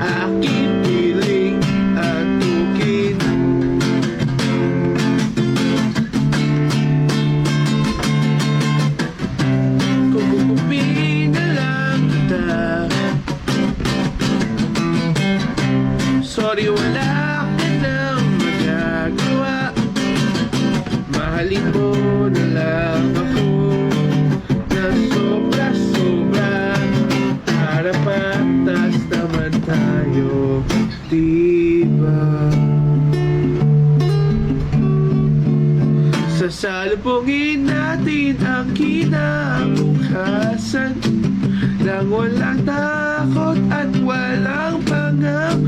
aking piling at tukin. Kukupin na lang kita. Sorry, wala ka nang magagawa. Mahalin mo na lang ako na sobra-sobra. Para patas naman tayo, diba? Sasalubungin natin ang kinabukasan nang walang takot at walang pangamba.